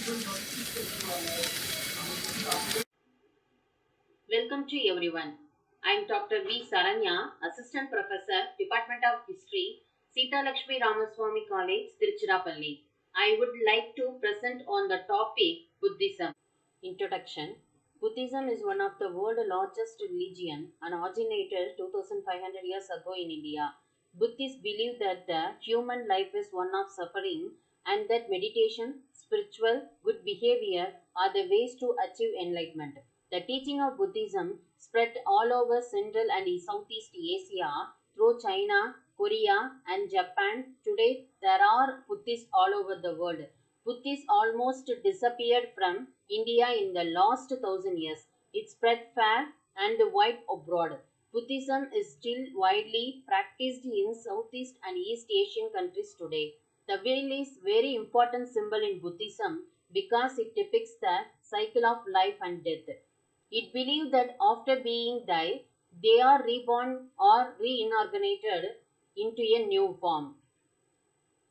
Welcome to everyone. I am Dr.V.Saranya, Assistant Professor, Department of History, Sita Lakshmi Ramaswamy College, Tiruchirappalli. I would like to present on the topic Buddhism. Introduction. Buddhism is one of the world's largest religion and originated 2500 years ago in India. Buddhists believe that the human life is one of suffering and that meditation, spiritual, good behavior are the ways to achieve enlightenment. The teaching of Buddhism spread all over Central and Southeast Asia through China, Korea, and Japan. Today, there are Buddhists all over the world. Buddhists almost disappeared from India in the last 1000 years. It spread far and wide abroad. Buddhism is still widely practiced in Southeast and East Asian countries today. The wheel is very important symbol in Buddhism because it depicts the cycle of life and death. It believes that after being died, they are reborn or reincarnated into a new form.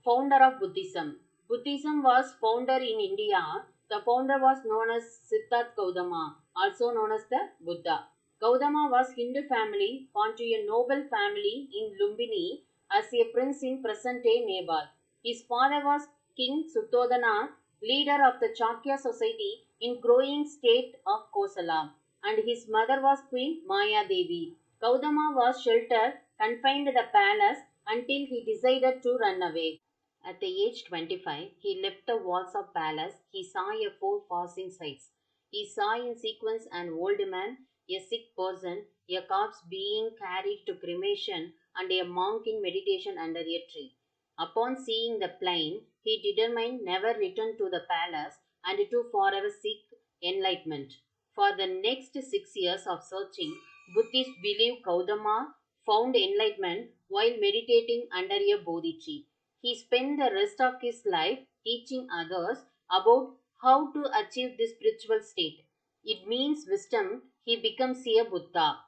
Founder of Buddhism. Buddhism was founded in India. The founder was known as Siddhartha Gautama, also known as the Buddha. Gautama was Hindu family, born to a noble family in Lumbini as a prince in present-day Nepal. His father was King Suddhodana, leader of the Chakya society in growing state of Kosala, and his mother was Queen Maya Devi. Gautama was sheltered, confined in the palace until he decided to run away. At the age 25, he left the walls of palace. He saw a four passing sights. He saw in sequence an old man, a sick person, a corpse being carried to cremation, and a monk in meditation under a tree. Upon seeing the plain, he determined never return to the palace and to forever seek enlightenment. For the next 6 years of searching, Buddhists believe Gautama found enlightenment while meditating under a Bodhi tree. He spent the rest of his life teaching others about how to achieve this spiritual state. It means wisdom. He becomes a Buddha.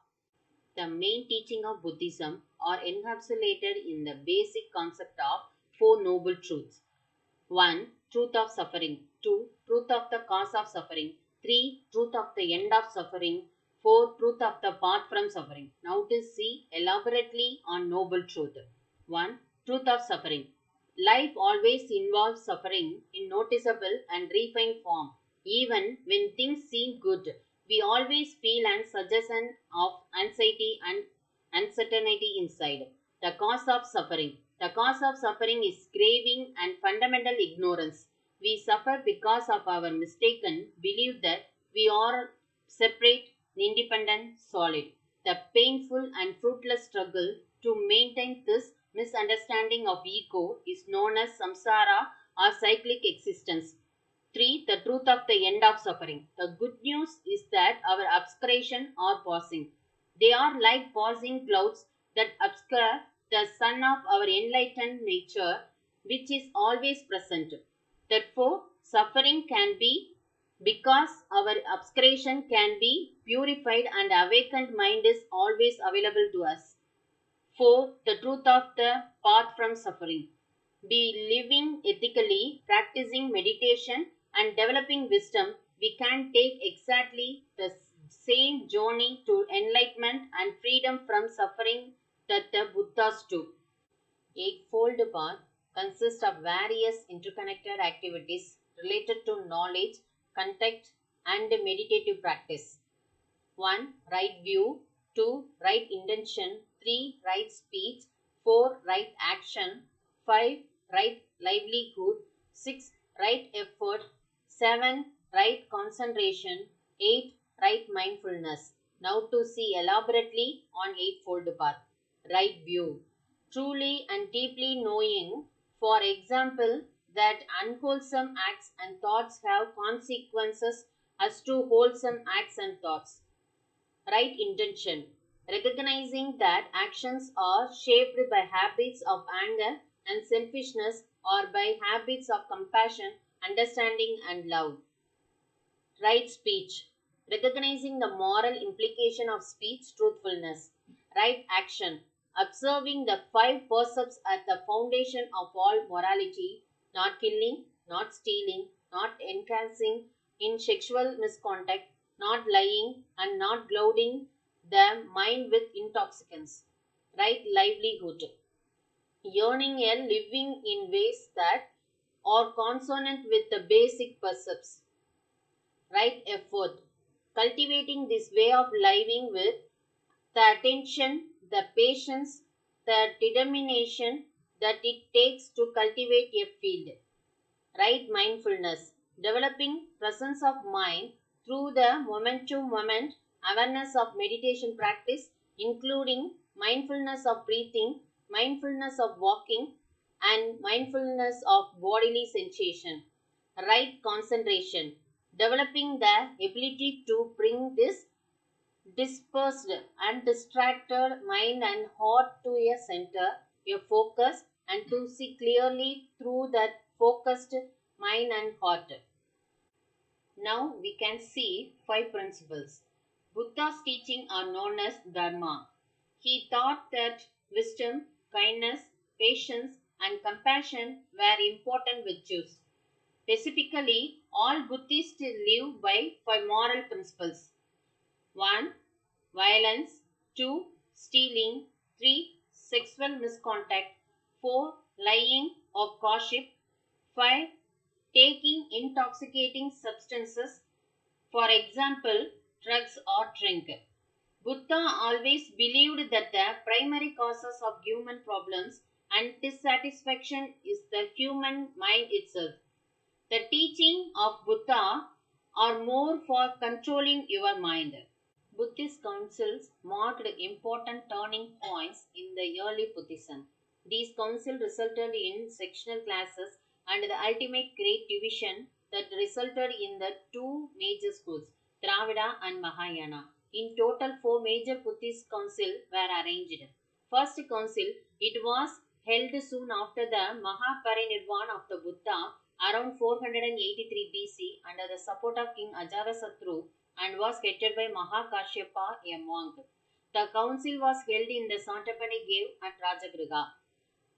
The main teaching of Buddhism are encapsulated in the basic concept of Four Noble Truths. 1. Truth of suffering. 2. Truth of the cause of suffering. 3. Truth of the end of suffering. 4. Truth of the path from suffering. Now to see elaborately on Noble Truth. 1. Truth of suffering. Life always involves suffering in noticeable and refined form. Even when things seem good, we always feel a suggestion of anxiety and uncertainty inside. The cause of suffering. The cause of suffering is craving and fundamental ignorance. We suffer because of our mistaken belief that we are separate, independent, solid. The painful and fruitless struggle to maintain this misunderstanding of ego is known as samsara or cyclic existence. 3. The truth of the end of suffering. The good news is that our obscuration are passing. They are like passing clouds that obscure the sun of our enlightened nature, which is always present. Therefore, suffering can be because our obscuration can be purified and awakened mind is always available to us. 4. The truth of the path from suffering. Be living ethically, practicing meditation, and developing wisdom, we can take exactly the same journey to enlightenment and freedom from suffering that the Buddhas took. Eightfold Path consists of various interconnected activities related to knowledge, contact, and meditative practice. 1. Right view. 2. Right intention. 3. Right speech. 4. Right action. 5. Right livelihood. 6. Right effort. 7. Right concentration. 8. Right mindfulness. Now to see elaborately on Eightfold Path. Right view. Truly and deeply knowing, for example, that unwholesome acts and thoughts have consequences as to wholesome acts and thoughts. Right intention. Recognizing that actions are shaped by habits of anger and selfishness or by habits of compassion, understanding, and love. Right speech. Recognizing the moral implication of speech truthfulness. Right action. Observing the five precepts at the foundation of all morality: not killing, not stealing, not enhancing in sexual misconduct, not lying, and not clouding the mind with intoxicants. Right livelihood. Earning a living in ways that are consonant with the basic precepts. Right effort. Cultivating this way of living with the attention, the patience, the determination that it takes to cultivate a field. Right mindfulness. Developing presence of mind through the moment to moment awareness of meditation practice, including mindfulness of breathing, mindfulness of walking, and mindfulness of bodily sensation. Right concentration. Developing the ability to bring this dispersed and distracted mind and heart to a center, a focus, and to see clearly through that focused mind and heart. Now we can see five principles. Buddha's teaching are known as Dharma. He taught that wisdom, kindness, patience, and compassion were important virtues. Specifically, all Buddhists live by five moral principles. 1. Violence. 2. Stealing. 3. Sexual misconduct. 4. Lying or gossip. 5. Taking intoxicating substances, for example, drugs or drink. Buddha always believed that the primary causes of human problems and dissatisfaction is the human mind itself. The teaching of Buddha are more for controlling your mind. Buddhist councils marked important turning points in the early Buddhism. These councils resulted in sectional classes and the ultimate great division that resulted in the two major schools, Dravida and Mahayana. In total, four major Buddhist councils were arranged. First council, it was held soon after the Mahaparinirvana of the Buddha around 483 BC under the support of King Ajatasattu and was headed by Mahakashyapa, a monk. The council was held in the Santapani cave at Rajagriha.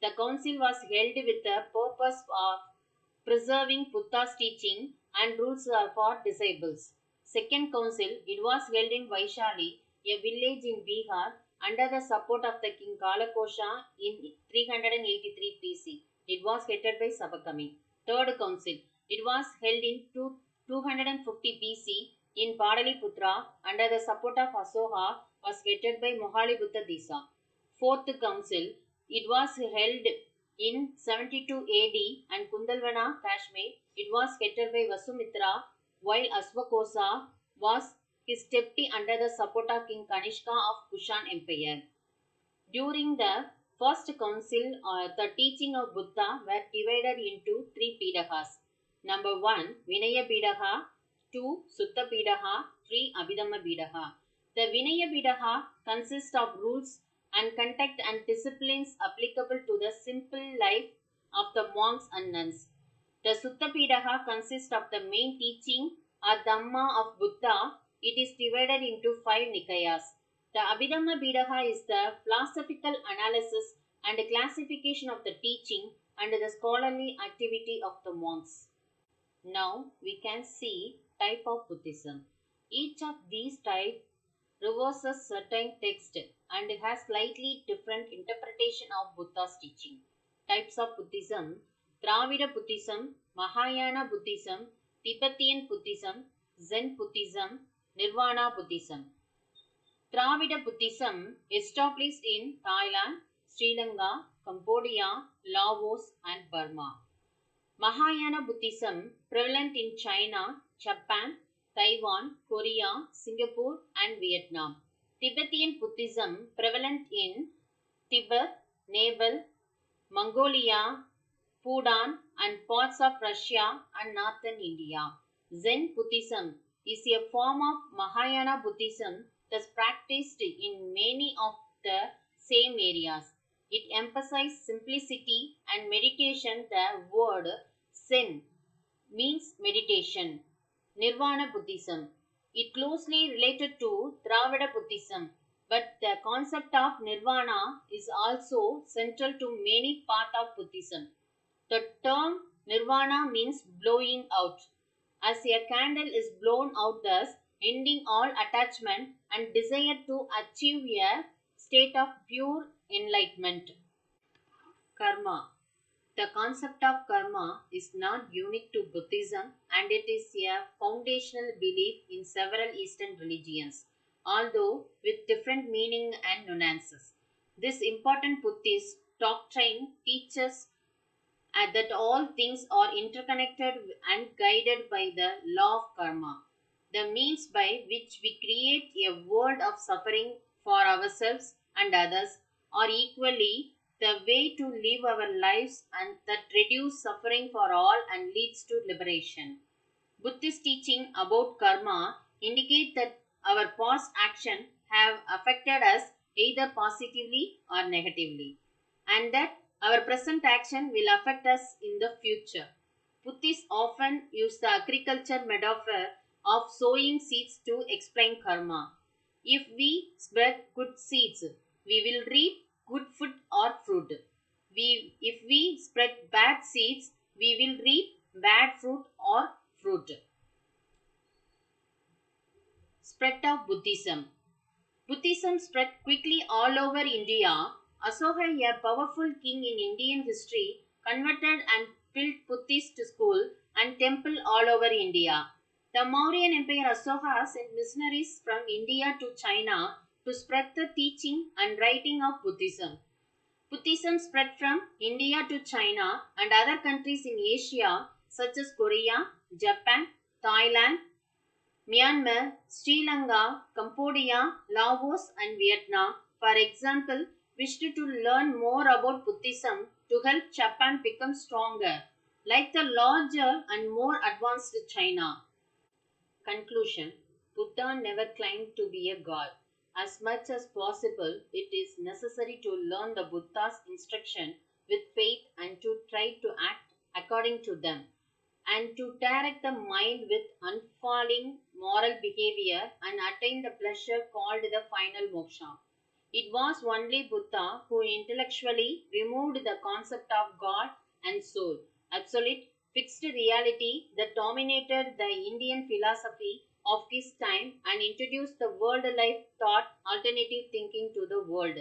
The council was held with the purpose of preserving Buddha's teaching and rules for disciples. Second council, it was held in Vaishali, a village in Bihar, under the support of the king Kalakosha in 383 BC. It was headed by Sabakami. Third council, it was held in 250 BC in Padaliputra under the support of Asoka, was headed by Mohalibuddha Disa. Fourth council, it was held in 72 AD and Kundalvana, Kashmir. It was headed by Vasumitra, while Asvakosa was his deputy under the support of King Kanishka of Kushan Empire. During the first council, the teaching of Buddha were divided into three Pidahas. Number 1, Vinaya Pidaha, 2. Sutta Pidaha, 3. Abhidhamma Pidaha. The Vinaya Pidaha consists of rules and conduct and disciplines applicable to the simple life of the monks and nuns. The Sutta Pidaha consists of the main teaching or Dhamma of Buddha. It is divided into 5 Nikayas. The Abhidhamma Pidaha is the philosophical analysis and classification of the teaching and the scholarly activity of the monks. Now we can see type of Buddhism. Each of these types reverses certain text and has slightly different interpretation of Buddha's teaching. Types of Buddhism: Dravida Buddhism, Mahayana Buddhism, Tibetan Buddhism, Zen Buddhism, Nirvana Buddhism. Dravida Buddhism established in Thailand, Sri Lanka, Cambodia, Laos and Burma. Mahayana Buddhism prevalent in China, Japan, Taiwan, Korea, Singapore and Vietnam. Tibetan Buddhism prevalent in Tibet, Nepal, Mongolia, Bhutan and parts of Russia and northern India. Zen Buddhism is a form of Mahayana Buddhism that's practiced in many of the same areas. It emphasizes simplicity and meditation. The word Zen means meditation. Nirvana Buddhism. It closely related to Dravida Buddhism, but the concept of Nirvana is also central to many parts of Buddhism. The term Nirvana means blowing out. As a candle is blown out, thus ending all attachment and desire to achieve a state of pure enlightenment. Karma. The concept of karma is not unique to Buddhism and it is a foundational belief in several Eastern religions, although with different meaning and nuances. This important Buddhist doctrine teaches that all things are interconnected and guided by the law of karma, the means by which we create a world of suffering for ourselves and others, are equally the way to live our lives and that reduce suffering for all and leads to liberation. Buddhist teaching about karma indicate that our past action have affected us either positively or negatively, and that our present action will affect us in the future. Buddhists often use the agriculture metaphor of sowing seeds to explain karma. If we spread good seeds, we will reap good food or fruit. If we spread bad seeds, we will reap bad fruit or fruit. Spread of Buddhism. Buddhism spread quickly all over India. Asoka, a powerful king in Indian history, converted and built Buddhist school and temple all over India. The Mauryan Empire Asoka sent missionaries from India to China to spread the teaching and writing of Buddhism. Buddhism spread from India to China and other countries in Asia such as Korea, Japan, Thailand, Myanmar, Sri Lanka, Cambodia, Laos, and Vietnam, for example, wished to learn more about Buddhism to help Japan become stronger, like the larger and more advanced China. Conclusion. Buddha never claimed to be a god. As much as possible, it is necessary to learn the Buddha's instruction with faith and to try to act according to them, and to direct the mind with unfalling moral behavior and attain the pleasure called the final moksha. It was only Buddha who intellectually removed the concept of God and soul, absolute fixed reality that dominated the Indian philosophy of his time, and introduced the world life thought alternative thinking to the world.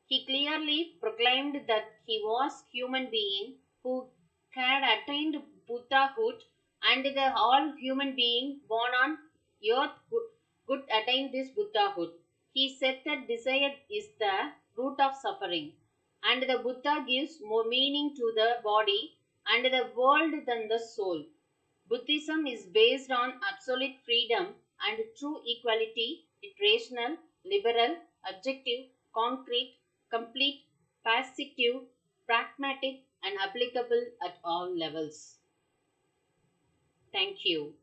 He clearly proclaimed that he was human being who had attained Buddhahood, and that all human beings born on earth could attain this Buddhahood. He said that desire is the root of suffering, and the Buddha gives more meaning to the body and the world than the soul. Buddhism is based on absolute freedom and true equality. It rational, liberal, objective, concrete, complete, pacific, pragmatic, and applicable at all levels. Thank you.